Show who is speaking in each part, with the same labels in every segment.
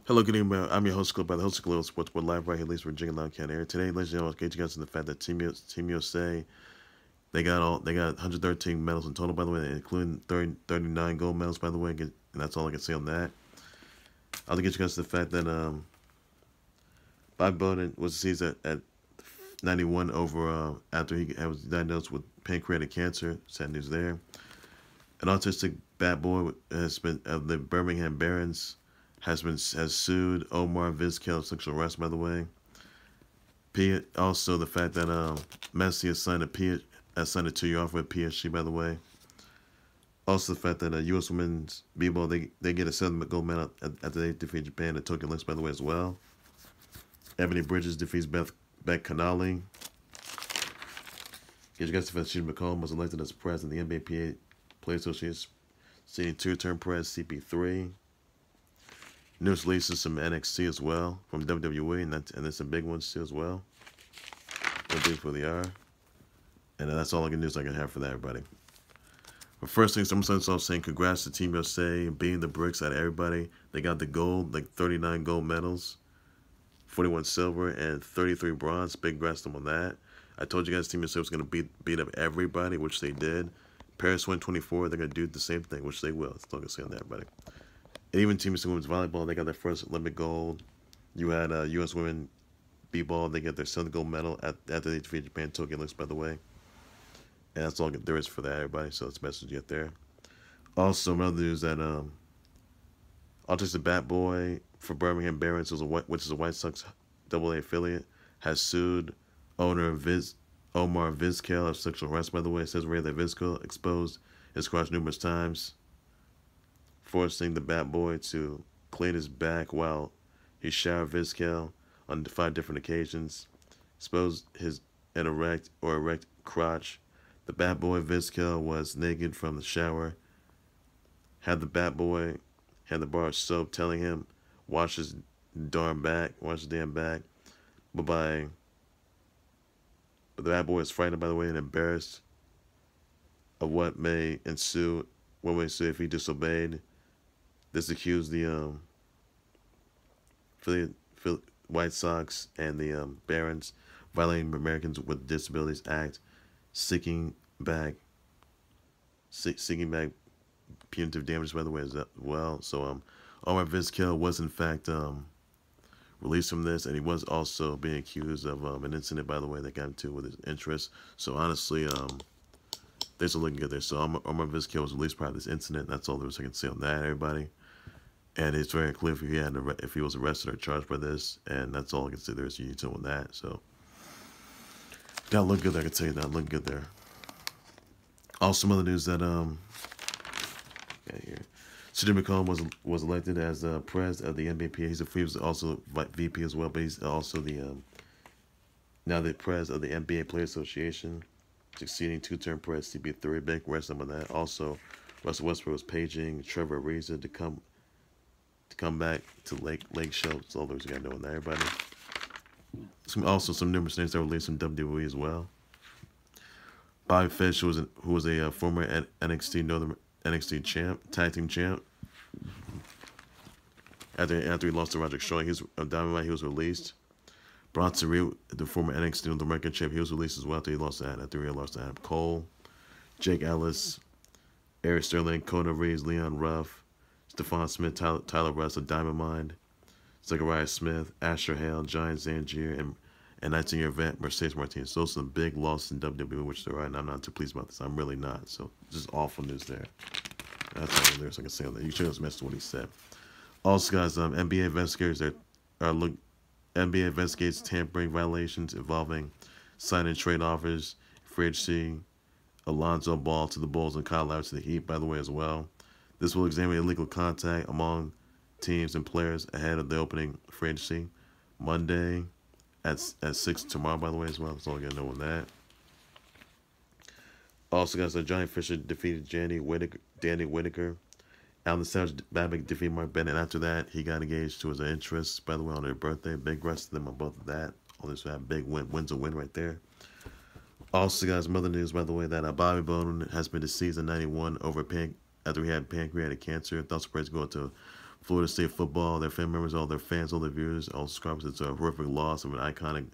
Speaker 1: Hello, good evening. I'm your host, Club by the host of Global Sports. We're live right here, at least Virginia Loud County area. Today, ladies and gentlemen, I'll get you guys to the fact that Team USA, they got 113 medals in total, by the way, including 39 gold medals, by the way, and that's all I can say on that. I'll get you guys to the fact that Bowden was deceased at 91 overall after he was diagnosed with pancreatic cancer. Sad news there. An autistic bat boy has been of the Birmingham Barons has sued Omar Vizquel sexual harassment, by the way. Also, the fact that Messi has signed a 2-year offer with PSG, by the way. Also, the fact that U.S. women's b-ball they get a 7 gold medal after they defeat Japan at Tokyo Olympics, by the way, as well. Ebanie Bridges defeats Beck Connolly. Get you guys to the fact that McCollum was elected as president of the NBA Players Association, seeing two-term president CP3. News releases from NXT as well, from WWE, and there's some big ones too as well. What beautiful they are. And that's all the news I can have for that, everybody. But first things, I'm starting off saying congrats to Team USA beating the bricks out of everybody. They got the gold, like 39 gold medals, 41 silver, and 33 bronze. Big congrats to them on that. I told you guys Team USA was going to beat up everybody, which they did. Paris 124, they're going to do the same thing, which they will. That's all I'm going to say on that, everybody. And even Team USA Women's Volleyball, they got their first Olympic gold. You had U.S. Women B-Ball, they got their 7th gold medal after they defeated Japan Tokyo Olympics, by the way. And that's all there is for that, everybody. So it's best to get there. Also, another news that Autistic Bat Boy for Birmingham Barons, which is a White Sox AA affiliate, has sued owner Omar Vizquel of sexual harassment, by the way. It says right that Vizquel exposed his crotch numerous times, forcing the Bat Boy to clean his back while he showered Vizquel on 5 different occasions, exposed his erect crotch. The Bat Boy Vizquel was naked from the shower, had the Bat Boy had the bar of soap telling him, wash his damn back. But the Bat Boy is frightened, by the way, and embarrassed of what may ensue if he disobeyed. This accused the White Sox and the Barons violating Americans with Disabilities Act, seeking back punitive damages, by the way, as well. So Omar Vizquel was in fact released from this, and he was also being accused of an incident, by the way, that got into with his interest. So honestly, there's a looking good there. So Omar Vizquel was released prior to this incident. That's all there was I can say on that, everybody. And it's very clear if he was arrested or charged by this, and that's all I can say there is you need to on that. So gotta look good there, I can tell you that. Look good there. Also, some other news that got here. Sidney McCollum was elected as president of the NBA. He was also VP as well, but he's also now the president of the NBA Players Association, succeeding 2-term president CP3. Big rest of that. Also, Russell Westbrook was paging Trevor Ariza to come back to Lake Show. That's all there's got to know on that, everybody. Also, some numerous names that were released from WWE as well. Bobby Fish, who was a former NXT champ, tag team champ. After he lost to Roderick Strong, Dynamite, he was released. Bronson Reed, the former NXT North American champ, he was released as well after he lost to Adam Cole. Jake Ellis, Ari Sterling, Kona Reeves, Leon Ruff, Stephon Smith, Tyler Russell, Diamond Mine, Zechariah Smith, Hale, Giant Zanjeer, and 19-year vet Mercedes Martinez. Those are some big losses in WWE, which they're right, and I'm not too pleased about this. I'm really not. So just awful news there. That's all there is I can say on that. You should have messed with what he said. Also, guys, NBA investigators NBA investigates tampering violations involving signing trade offers, free agency, Lonzo Ball to the Bulls and Kyle Lowry to the Heat, by the way, as well. This will examine illegal contact among teams and players ahead of the opening free agency Monday at 6 tomorrow, by the way, as well. That's all you got to know on that. Also, guys, Johnny Fisher defeated Danny Whitaker. Alen Savage Babic defeated Mark Bennett. After that, he got engaged to his interests, by the way, on their birthday. Big rest of them on both of that. All this had big wins a win right there. Also, guys, some other news, by the way, that Bobby Bowden has been deceased in 91 after he had pancreatic cancer. Thoughts prayers go to Florida State football, their family members, all their fans, all their viewers, all subscribers. It's a horrific loss of an iconic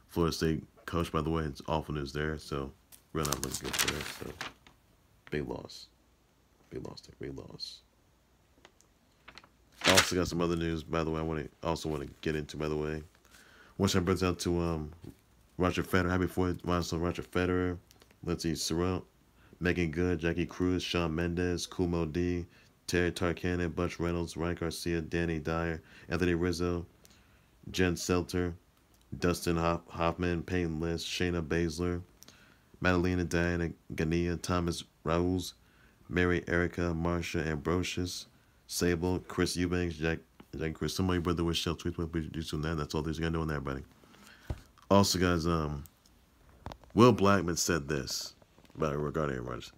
Speaker 1: Florida State coach, by the way. It's awful news there, so we're not looking good there. So big loss. Big loss there, big loss. Also got some other news, by the way, I also want to get into, by the way. Wish I brings out to Roger Federer. Happy 4th milestone, Roger Federer. Lindsey Sorrell, Megan Good, Jackie Cruz, Shawn Mendes, Kumo D, Terry Tarkanen, Butch Reynolds, Ryan Garcia, Danny Dyer, Anthony Rizzo, Jen Selter, Dustin Hoffman, Peyton List, Shayna Baszler, Madalena Diana Gania, Thomas Raouz, Mary Erica, Marsha Ambrosius, Sable, Chris Eubanks, Jack Chris. Somebody brother with Shell tweets with you soon that. That's all there's gonna do on there, buddy. Also, guys, Will Blackman said this regarding Aaron Rodgers.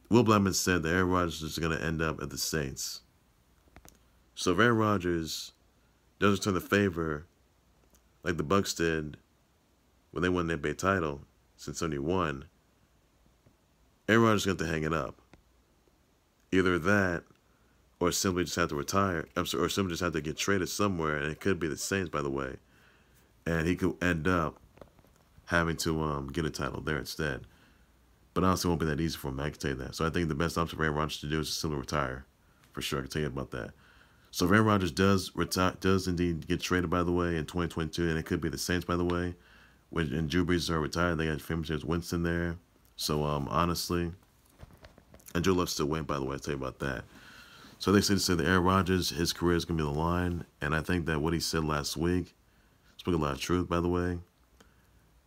Speaker 1: Will Blackman said that Aaron Rodgers is gonna end up at the Saints. So if Aaron Rodgers doesn't turn the favor like the Bucks did when they won the NBA title since '71, Aaron Rodgers is going to have to hang it up. Either that, or simply just have to retire. Or simply just have to get traded somewhere, and it could be the Saints, by the way. And he could end up having to get a title there instead. But honestly, it won't be that easy for him. I can tell you that. So I think the best option for Aaron Rodgers to do is just simply retire, for sure. I can tell you about that. So if Aaron Rodgers does indeed get traded, by the way, in 2022, and it could be the Saints, by the way, and Drew Brees are retired, they got famous James Winston there. So honestly, and Joe Love still win, by the way. I'll tell you about that. So they said that Aaron Rodgers, his career is gonna be on the line, and I think that what he said last week spoke a lot of truth, by the way.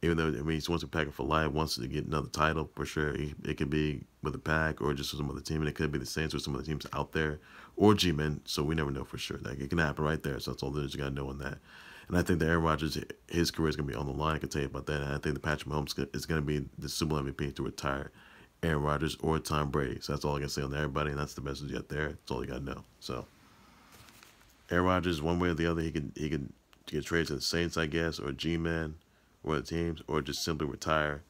Speaker 1: Even though, I mean, he wants to pack it for life, wants to get another title, for sure. It could be with the Pack or just with some other team, and it could be the Saints or some other teams out there, or G-Men, so we never know for sure. Like, it can happen right there, so that's all that you got to know on that. And I think that Aaron Rodgers, his career is going to be on the line, I can tell you about that. And I think that Patrick Mahomes is going to be the Super Bowl MVP to retire Aaron Rodgers or Tom Brady. So that's all I can say on everybody, and that's the message you got there. That's all you got to know. So Aaron Rodgers, one way or the other, he can get traded to the Saints, I guess, or G-Men, or the teams, or just simply retire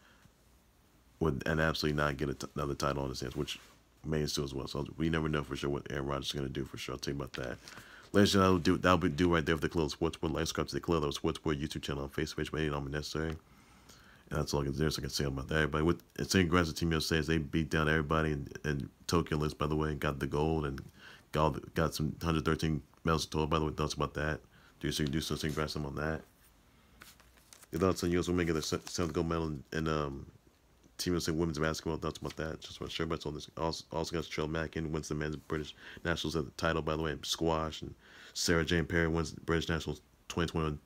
Speaker 1: and absolutely not get another title on the Saints, which may ensue as well. So we never know for sure what Aaron Rodgers is going to do for sure. I'll tell you about that. Ladies and gentlemen, that'll be right there for the Club Sportsboard. Like, subscribe to the Club Sportsboard YouTube channel on Facebook page, made it on necessary. And that's all I can do. So I can say about that. Everybody, and saying congrats to Team USA as they beat down everybody in Tokyo Olympics, by the way, got the gold and got some 113 medals total, by the way. Thoughts about that? Do some congrats them on that. Your thoughts on U.S. women get their 7th gold medal in Team USA women's basketball? Thoughts about that? Just want to share about all this. Also got Trel Makin wins the men's British Nationals at the title, by the way, in squash, and Sarah Jane Perry wins the British Nationals 2021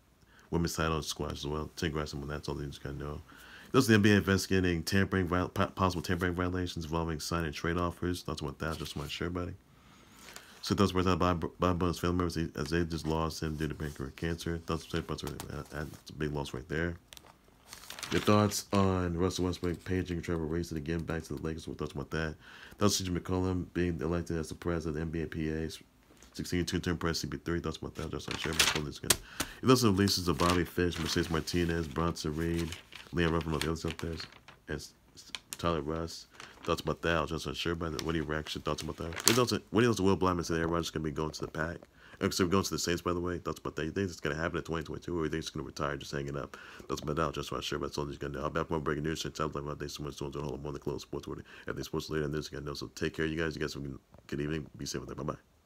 Speaker 1: women's title in squash as well. Congrats on that. That's all you just gotta know. Those are the NBA investigating possible tampering violations involving signing trade offers. Thoughts about that? Just want to share, buddy. So those were by Bowden's family members as they just lost him due to pancreatic cancer. Thoughts about that's a big loss right there. Your thoughts on Russell Westbrook paging Trevor Racing again back to the Lakers? What thoughts about that? Thoughts on CJ McCollum being elected as the president of the NBA PA, 16 two-term press CP3. Thoughts about that? Just like share my this good. Your thoughts on the releases of Bobby Fish, Mercedes Martinez, Bronson Reed, Leon Ruff, and all the others up there, and Tyler Russ. Thoughts about that? I was just unsure about that. What do you reaction? Thoughts about that? What do you Will Blackman say? Aaron Rodgers going to be going to the Pack? So we're going to the Saints, by the way. Thoughts about that? You think it's going to happen in 2022, or you think it's going to retire just hanging up? Thoughts about that? Just unsure about all these going to know. I'll be back more breaking news. Sounds like about days so much. Hold on, more on the Close Sports World. Everything sports later, and this is going to know. So take care, you guys. You guys have a good evening. Be safe out there. Bye bye.